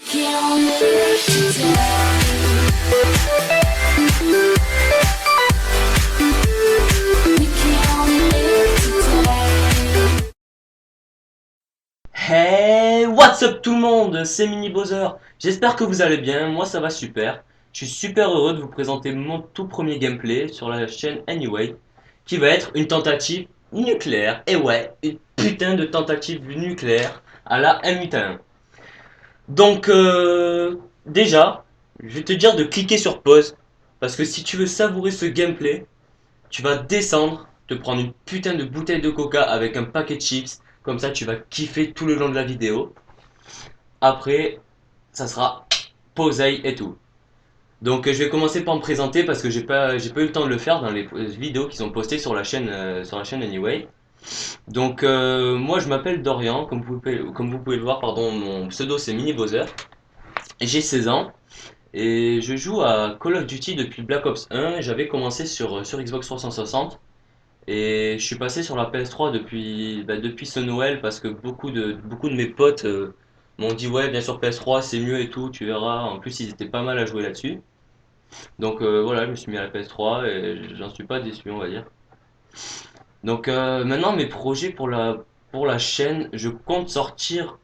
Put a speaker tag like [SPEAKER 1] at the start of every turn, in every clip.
[SPEAKER 1] Hey, what's up tout le monde, c'est Mini Bowser. J'espère que vous allez bien, moi ça va super. Je suis super heureux de vous présenter mon tout premier gameplay sur la chaîne Anyway, qui va être une tentative nucléaire. Et ouais, une putain de tentative nucléaire à la M81. Donc déjà, je vais te dire de cliquer sur pause, parce que si tu veux savourer ce gameplay, tu vas descendre, te prendre une putain de bouteille de coca avec un paquet de chips, comme ça tu vas kiffer tout le long de la vidéo. Après, ça sera poseille et tout. Donc je vais commencer par me présenter parce que j'ai pas eu le temps de le faire dans les vidéos qui sont postées sur la chaîne Anyway. Donc moi je m'appelle Dorian, comme vous pouvez le voir, pardon, mon pseudo c'est Mini Bowser. J'ai 16 ans et je joue à Call of Duty depuis Black Ops 1. J'avais commencé sur Xbox 360 et je suis passé sur la PS3 depuis ce Noël parce que beaucoup de mes potes m'ont dit ouais bien sûr PS3 c'est mieux et tout, tu verras. En plus ils étaient pas mal à jouer là-dessus. Donc voilà, je me suis mis à la PS3 et j'en suis pas déçu on va dire. Donc maintenant mes projets pour la chaîne, je compte sortir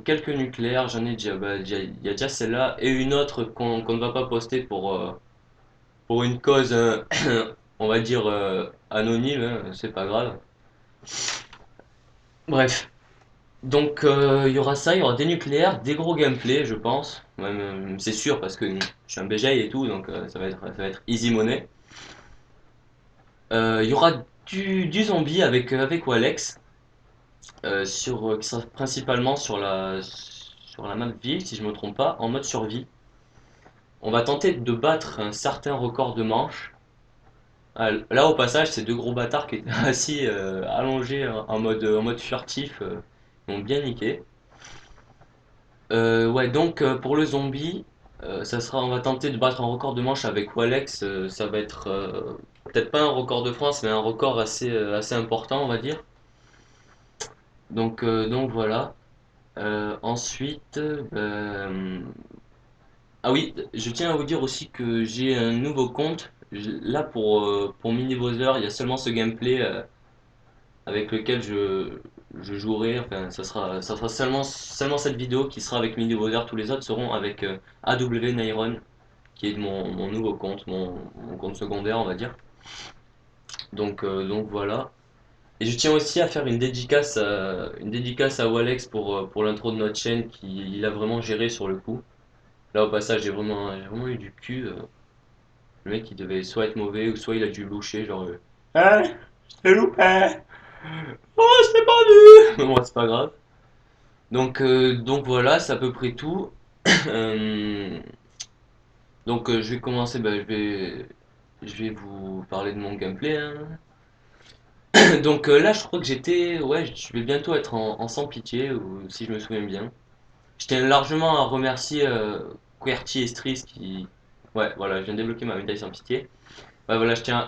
[SPEAKER 1] quelques nucléaires, j'en ai déjà, il y a déjà celle-là et une autre qu'on ne va pas poster pour une cause on va dire anonyme, hein, c'est pas grave. Bref. Donc il y aura ça, il y aura des nucléaires, des gros gameplays, je pense. Même, c'est sûr parce que je suis un BJ et tout, donc ça va être easy money. Il y aura du zombie avec Walex, qui sera principalement sur la map ville, si je me trompe pas, en mode survie. On va tenter de battre un certain record de manche. Ah, là au passage, ces deux gros bâtards qui étaient assis allongés en mode furtif m'ont bien niqué. Ouais, donc pour le zombie, on va tenter de battre un record de manche avec Walex. Ça va être peut-être pas un record de France, mais un record assez important, on va dire. Donc voilà. Ensuite, ah oui, je tiens à vous dire aussi que j'ai un nouveau compte. Là pour Mini Bowser, il y a seulement ce gameplay avec lequel je jouerai. Enfin, ça sera seulement cette vidéo qui sera avec Mini Bowser. Tous les autres seront avec AW Nairon, qui est mon nouveau compte, mon compte secondaire, on va dire. Donc voilà. Et je tiens aussi à faire une dédicace à Walex pour l'intro de notre chaîne, qui il a vraiment géré sur le coup. Là, au passage, j'ai vraiment eu du cul. Le mec, il devait soit être mauvais, ou soit il a dû loucher, genre. Ah, je t'ai loupé! Oh, je t'ai pas vu! Mais bon, c'est pas grave. Donc voilà, c'est à peu près tout. Euh, je vais commencer, je vais vous parler de mon gameplay, hein. Donc là, je crois que ouais, je vais bientôt être en sans pitié, ou si je me souviens bien. Je tiens largement à remercier QWERTY et Stris ouais, voilà, je viens de débloquer ma médaille sans pitié. Ouais, voilà, je tiens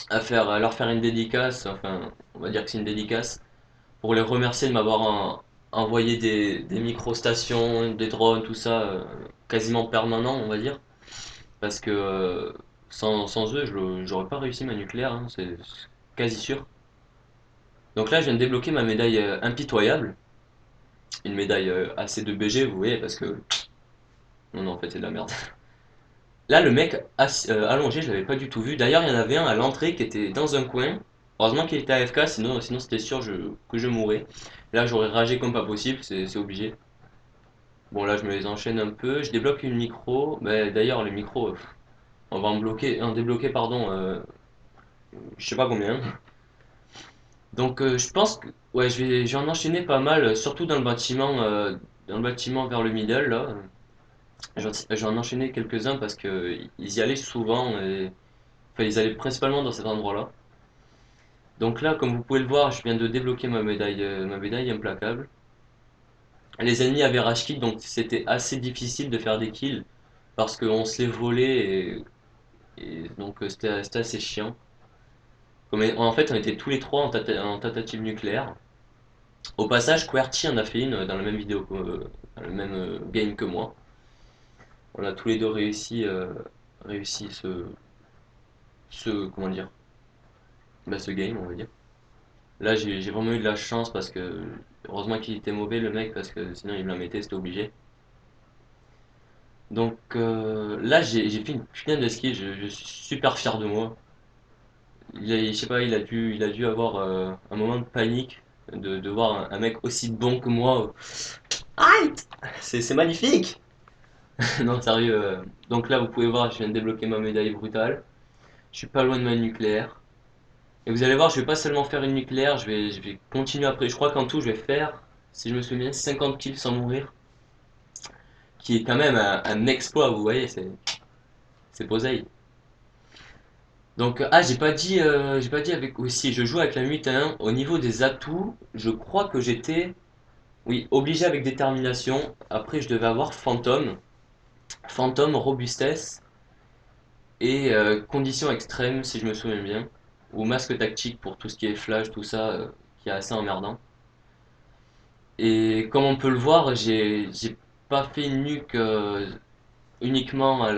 [SPEAKER 1] à leur faire une dédicace, enfin, on va dire que c'est une dédicace, pour les remercier de m'avoir envoyé des micro-stations, des drones, tout ça, quasiment permanent, on va dire. Parce que sans eux, j'aurais pas réussi ma nucléaire, hein, c'est quasi sûr. Donc là, je viens de débloquer ma médaille impitoyable. Une médaille AC2BG, vous voyez, parce que. Non, non, en fait, c'est de la merde. Là, le mec allongé, je l'avais pas du tout vu. D'ailleurs, il y en avait un à l'entrée qui était dans un coin. Heureusement qu'il était AFK, sinon c'était sûr que je mourrais. Là, j'aurais ragé comme pas possible, c'est obligé. Bon, là, je me les enchaîne un peu. Je débloque une micro. Mais d'ailleurs, les micros, on va en débloquer, pardon, je sais pas combien. Donc, je pense que ouais, je vais en enchaîner pas mal, surtout dans le bâtiment vers le middle, là. J'en enchaînais quelques-uns parce que ils y allaient souvent et enfin ils allaient principalement dans cet endroit-là. Donc là, comme vous pouvez le voir, je viens de débloquer ma médaille implacable. Les ennemis avaient rage kill, donc c'était assez difficile de faire des kills parce qu'on se les volait et donc c'était assez chiant. En fait, on était tous les trois en tentative nucléaire. Au passage, QWERTY en a fait une dans la même vidéo le même game que moi. On a tous les deux réussi comment dire, bah, ce game, on va dire. Là, j'ai vraiment eu de la chance parce que, heureusement qu'il était mauvais le mec, parce que sinon il me la mettait, c'était obligé. Donc là, j'ai fait une putain de ski, je suis super fier de moi. Je sais pas, il a dû avoir un moment de panique de voir un mec aussi bon que moi. Aïe! C'est magnifique! Non, sérieux. Donc là, vous pouvez voir, je viens de débloquer ma médaille brutale. Je suis pas loin de ma nucléaire. Et vous allez voir, je vais pas seulement faire une nucléaire, je vais continuer après. Je crois qu'en tout, je vais faire, si je me souviens, 50 kills sans mourir. Qui est quand même un exploit, vous voyez, c'est poseille. Donc, ah, j'ai pas dit avec aussi, je joue avec la 8-1. Au niveau des atouts, je crois que j'étais, oui, obligé avec détermination. Après, je devais avoir Phantom, robustesse et conditions extrêmes, si je me souviens bien. Ou masque tactique pour tout ce qui est flash, tout ça, qui est assez emmerdant. Et comme on peut le voir, j'ai pas fait une nuque uniquement à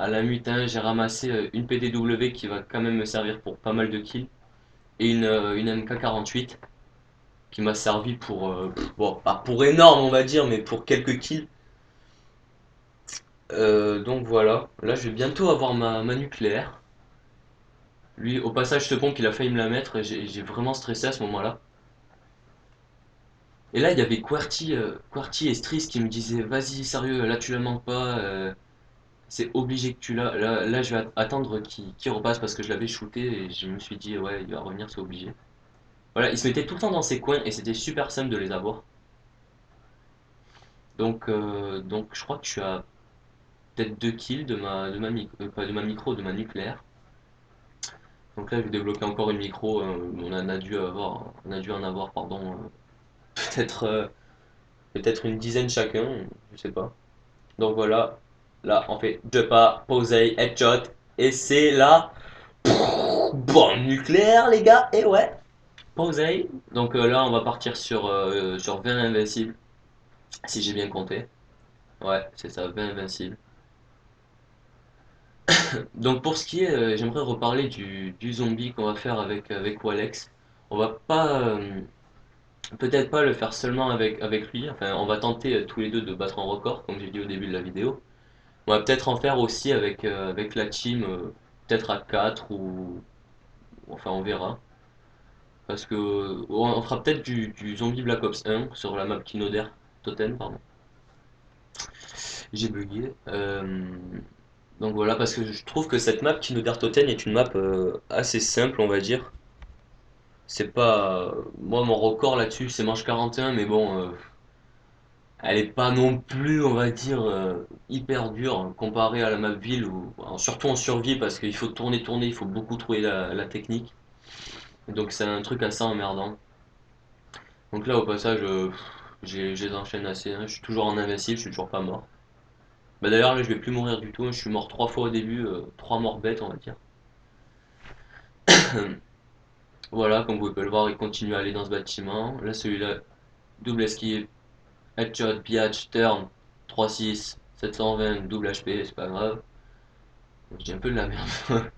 [SPEAKER 1] la mutin. J'ai ramassé une PDW qui va quand même me servir pour pas mal de kills. Et une MK48 qui m'a servi pour, bon, pas pour énorme on va dire, mais pour quelques kills. Donc voilà, là je vais bientôt avoir ma nucléaire. Lui, au passage, je te pompe qu'il a failli me la mettre et j'ai vraiment stressé à ce moment-là. Et là, il y avait QWERTY et Striss qui me disaient vas-y, sérieux, là tu la manques pas, c'est obligé que tu l'as. Là, je vais attendre qu'il repasse parce que je l'avais shooté et je me suis dit ouais, il va revenir, c'est obligé. Voilà, ils se mettaient tout le temps dans ses coins et c'était super simple de les avoir. Donc je crois que je suis à peut-être 2 kills pas de ma micro, de ma nucléaire. Donc là, je vais débloquer encore une micro. On a dû en avoir, pardon, peut-être peut-être une dizaine chacun, je sais pas. Donc voilà, là on fait deux pas, posey, headshot, et c'est là, bombe nucléaire les gars, et ouais, posey. Donc là on va partir sur 20 invincibles, si j'ai bien compté. Ouais, c'est ça, 20 invincibles. Donc pour ce qui est, j'aimerais reparler du zombie qu'on va faire avec Walex. On va pas, peut-être pas le faire seulement avec lui, enfin on va tenter tous les deux de battre un record, comme j'ai dit au début de la vidéo. On va peut-être en faire aussi avec la team, peut-être à 4 ou... Enfin on verra. Parce que on fera peut-être du zombie Black Ops 1 sur la map Kinoder Totem, pardon. J'ai bugué. Donc voilà, parce que je trouve que cette map Kinoder Totem est une map assez simple, on va dire. C'est pas. Moi, mon record là-dessus, c'est manche 41, mais bon, elle est pas non plus, on va dire, hyper dure comparée à la map ville, surtout en survie, parce qu'il faut tourner, tourner, il faut beaucoup trouver la technique. Donc c'est un truc assez emmerdant. Donc là, au passage, j'ai les enchaîne assez, hein. Je suis toujours en invincible, je suis toujours pas mort. Bah d'ailleurs, là, je vais plus mourir du tout, hein. Je suis mort 3 fois au début, 3 morts bêtes, on va dire. Voilà, comme vous pouvez le voir, il continue à aller dans ce bâtiment. Là, celui-là, double esquive, headshot, biatch, turn, 3-6, 720, double HP, c'est pas grave. Je dis un peu de la merde.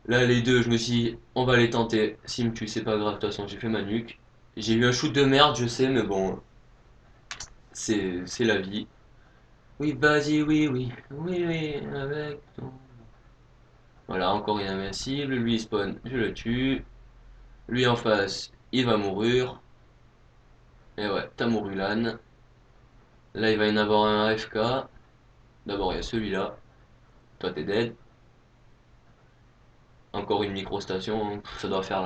[SPEAKER 1] Là, les deux, je me suis dit, on va les tenter. S'il me tue, c'est pas grave, de toute façon, j'ai fait ma nuque. J'ai eu un shoot de merde, je sais, mais bon, c'est la vie. Oui, vas-y, oui, oui, oui, oui, avec ton... Voilà, encore une invincible. Lui, il spawn, je le tue. Lui en face, il va mourir. Et ouais, t'as mouru l'âne. Là, il va y en avoir un AFK. D'abord, il y a celui-là. Toi, t'es dead. Encore une micro-station, hein. Ça doit faire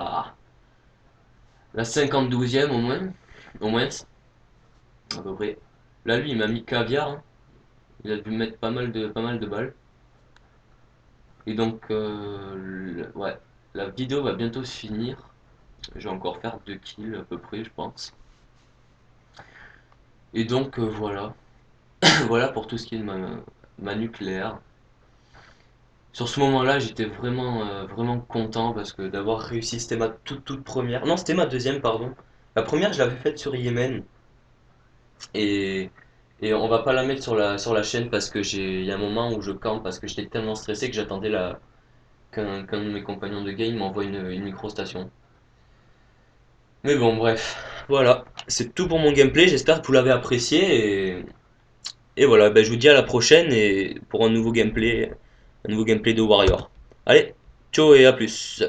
[SPEAKER 1] la 52e au moins. Au moins, à peu près. Là, lui, il m'a mis caviar, hein. Il a dû me mettre pas mal de balles. Et donc, ouais, la vidéo va bientôt se finir. Je vais encore faire 2 kills à peu près, je pense. Et donc, voilà. Voilà pour tout ce qui est de ma nucléaire. Sur ce moment-là, j'étais vraiment content parce que d'avoir réussi, c'était ma toute première. Non, c'était ma deuxième, pardon. La première, je l'avais faite sur Yémen. Et, et on va pas la mettre sur la chaîne parce que il y a un moment où je campe parce que j'étais tellement stressé que j'attendais qu'un de mes compagnons de game m'envoie une micro-station. Mais bon, bref, voilà, c'est tout pour mon gameplay. J'espère que vous l'avez apprécié. Et voilà, ben, je vous dis à la prochaine et pour un nouveau gameplay de Warrior. Allez, ciao et à plus.